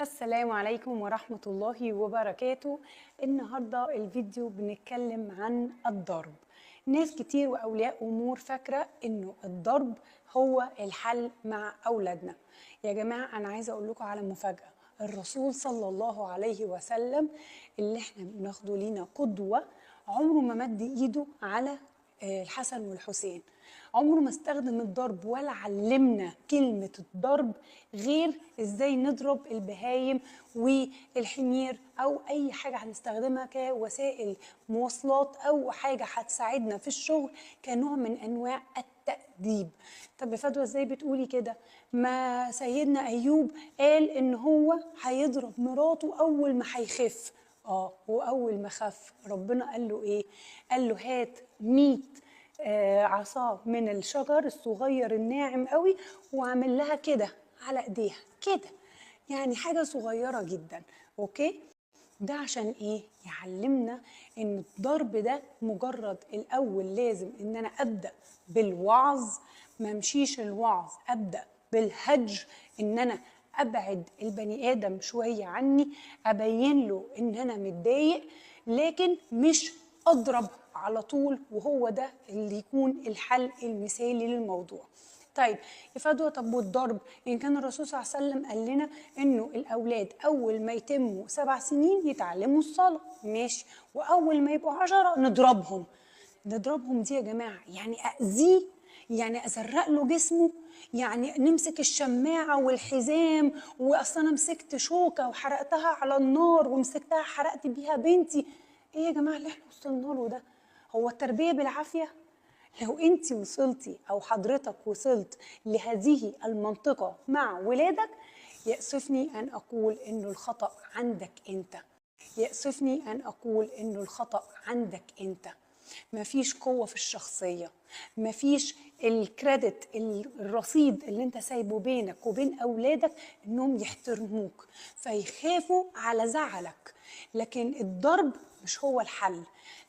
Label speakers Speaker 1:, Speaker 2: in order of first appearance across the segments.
Speaker 1: السلام عليكم ورحمة الله وبركاته. النهاردة الفيديو بنتكلم عن الضرب. ناس كتير وأولياء أمور فاكرة إنه الضرب هو الحل مع أولادنا. يا جماعة أنا عايزة أقول لكم على مفاجأة. الرسول صلى الله عليه وسلم اللي احنا بناخده لينا قدوة عمره ما مد إيده على الحسن والحسين، عمره ما استخدم الضرب ولا علمنا كلمة الضرب غير ازاي نضرب البهايم والحمير او اي حاجة هنستخدمها كوسائل مواصلات او حاجة هتساعدنا في الشغل كنوع من انواع التأديب. طب يا فدوى ازاي بتقولي كده؟ ما سيدنا ايوب قال ان هو هيضرب مراته اول ما هيخف. واول ما خف ربنا قال له ايه؟ قال له هات 100 عصا من الشجر الصغير الناعم قوي وعمل لها كده على ايديها كده، يعني حاجة صغيرة جدا. اوكي، ده عشان ايه؟ يعلمنا ان الضرب ده مجرد الاول لازم ان انا ابدا بالوعظ، ما امشيش الوعظ ابدا بالهجر، ان انا ابعد البني ادم شويه عني، ابين له ان انا متضايق، لكن مش اضرب على طول وهو ده اللي يكون الحل المثالي للموضوع. طيب يا فدوى، طب والضرب؟ ان كان الرسول صلى الله عليه وسلم قال لنا انه الاولاد اول ما يتموا 7 سنين يتعلموا الصلاه، ماشي، واول ما يبقوا 10 نضربهم. نضربهم دي يا جماعه يعني اذيه؟ يعني ازرق له جسمه؟ يعني نمسك الشماعه والحزام؟ واصل انا مسكت شوكه وحرقتها على النار ومسكتها حرقت بيها بنتي؟ ايه يا جماعه اللي احنا وصلنا له ده؟ هو التربيه بالعافيه؟ لو انت وصلتي او حضرتك وصلت لهذه المنطقة مع ولادك، يأسفني ان اقول انه الخطأ عندك انت، يأسفني ان اقول انه الخطأ عندك انت. مفيش قوة في الشخصية، مفيش الكريدت الرصيد اللي انت سايبه بينك وبين اولادك انهم يحترموك فيخافوا على زعلك. لكن الضرب مش هو الحل.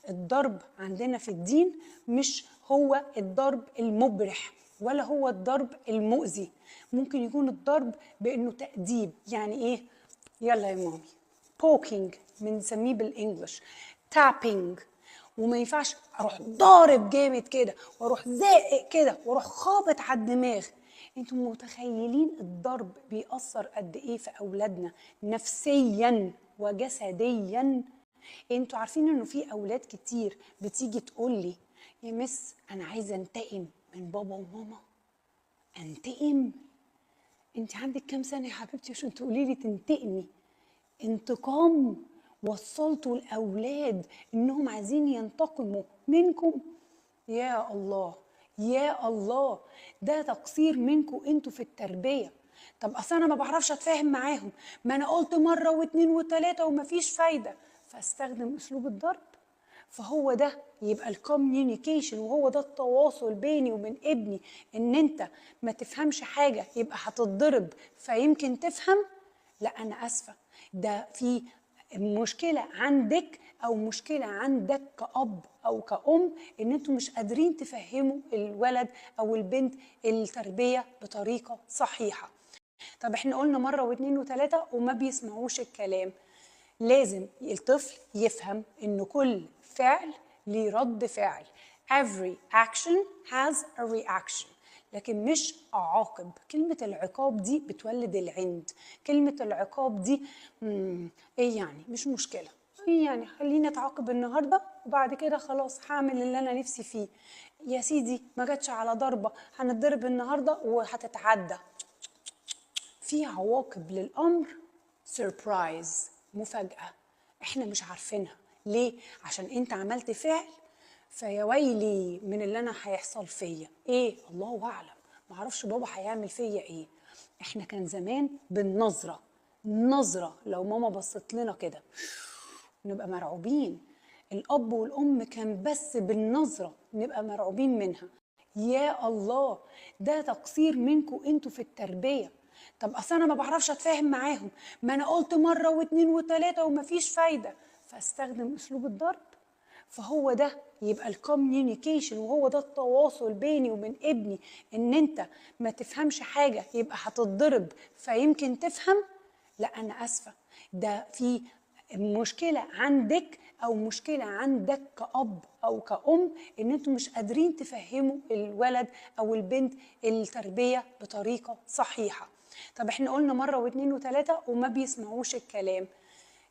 Speaker 1: الضرب عندنا في الدين مش هو الضرب المبرح ولا هو الضرب المؤذي. ممكن يكون الضرب بانه تأديب. يعني ايه؟ يلا يا مامي. poking بنسميه بالانجلش، tapping. وما ينفعش اروح ضارب جامد كده واروح زائق كده واروح خابط على الدماغ. انتوا متخيلين الضرب بيأثر قد ايه في اولادنا نفسيا وجسديا؟ انتوا عارفين انه في اولاد كتير بتيجي تقول لي يا مس انا عايزه انتقم من بابا وماما. انتقم؟ انت عندك كام سنه يا حبيبتي عشان تقولي لي تنتقمي؟ انتقام؟ وصلتوا الاولاد انهم عايزين ينتقموا منكم؟ يا الله، يا الله، ده تقصير منكم انتوا في التربيه. طب اصل انا ما بعرفش اتفاهم معاهم، ما انا قلت مره واتنين وتلاته ومفيش فايده، فاستخدم اسلوب الضرب. فهو ده يبقى الكوميونيكيشن، وهو ده التواصل بيني وبين ابني. ان انت ما تفهمش حاجه يبقى هتتضرب فيمكن تفهم؟ لا انا اسفه، ده في مشكله عندك او مشكله عندك كأب او كأم ان انتوا مش قادرين تفهموا الولد او البنت التربيه بطريقه صحيحه. طب احنا قلنا مره واتنين وتلاته وما بيسمعوش الكلام. لازم الطفل يفهم ان كل فعل ليه رد فعل. every action has a reaction. لكن مش اعاقب. كلمة العقاب دي بتولد العند. كلمة العقاب دي ايه يعني؟ مش مشكلة، ايه يعني؟ خليني اتعاقب النهارده وبعد كده خلاص هعمل اللي انا نفسي فيه. يا سيدي ما جاتش على ضربة، هنتضرب النهارده وهتتعدى. في عواقب للأمر، سيربرايز، مفاجأة احنا مش عارفينها. ليه؟ عشان انت عملت فعل فيا ويلي من اللي انا هيحصل فيا ايه، الله اعلم، معرفش بابا هيعمل فيا ايه. احنا كان زمان بالنظرة، نظرة لو ماما بصت لنا كده نبقى مرعوبين. الأب والأم كان بس بالنظرة نبقى مرعوبين منها. يا الله، ده تقصير منكم انتوا في التربية. طب أصل أنا ما بعرفش أتفاهم معاهم، ما أنا قلت مرة واتنين وتلاتة ومفيش فايدة، فاستخدم أسلوب الضرب. فهو ده يبقى الكوميونيكيشن، وهو ده التواصل بيني وبين ابني. ان انت ما تفهمش حاجة يبقى هتتضرب فيمكن تفهم؟ لا انا اسفه، ده في مشكله عندك او مشكله عندك كأب او كأم ان انتوا مش قادرين تفهموا الولد او البنت التربيه بطريقه صحيحه. طب احنا قلنا مره واثنين وثلاثه وما بيسمعوش الكلام.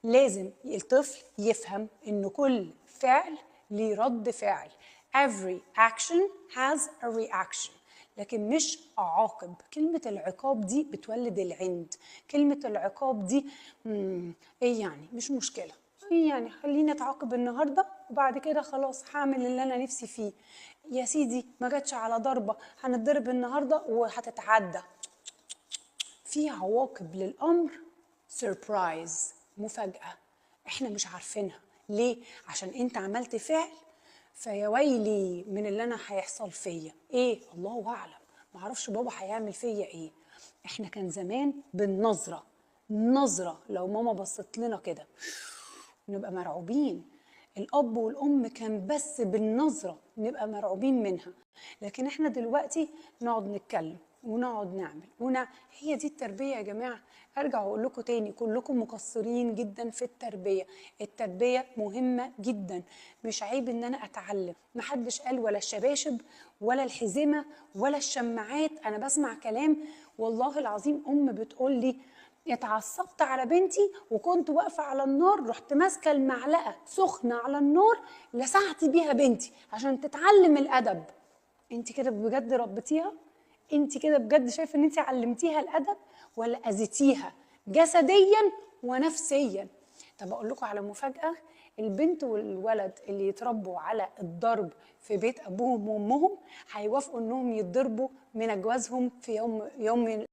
Speaker 1: لازم الطفل يفهم ان كل فعل ليه رد فعل. Every action has a reaction. لكن مش أعاقب. كلمة العقاب دي بتولد العند. كلمة العقاب دي ايه يعني؟ مش مشكلة، ايه يعني؟ خليني اتعاقب النهارده وبعد كده خلاص هعمل اللي انا نفسي فيه. يا سيدي ما جاتش على ضربة، هنتضرب النهارده وهتتعدى. في عواقب للأمر، سيربرايز، مفاجأة احنا مش عارفينها. ليه؟ عشان انت عملت فعل فيا ويلي من اللي انا هيحصل فيا ايه، الله اعلم، معرفش بابا هيعمل فيا ايه. احنا كان زمان بالنظرة، نظرة لو ماما بصت لنا كده نبقى مرعوبين. الأب والأم كان بس بالنظرة نبقى مرعوبين منها. لكن احنا دلوقتي نقعد نتكلم ونقعد نعمل هي دي التربية يا جماعة. ارجع واقول لكم تاني، كلكم مقصرين جدا في التربية. التربية مهمة جدا، مش عيب ان انا اتعلم. محدش قال ولا الشباشب ولا الحزمة ولا الشماعات. انا بسمع كلام والله العظيم ام بتقول لي اتعصبت على بنتي وكنت واقفه على النار، رحت ماسكه المعلقه سخنه على النار لسعت بيها بنتي عشان تتعلم الادب. انت كده بجد ربيتيها؟ انت كده بجد شايفه ان انت علمتيها الادب ولا اذيتيها جسديا ونفسيا؟ طب اقول لكم على مفاجاه، البنت والولد اللي يتربوا على الضرب في بيت ابوهم وامهم هيوافقوا انهم يتضربوا من اجوازهم في يوم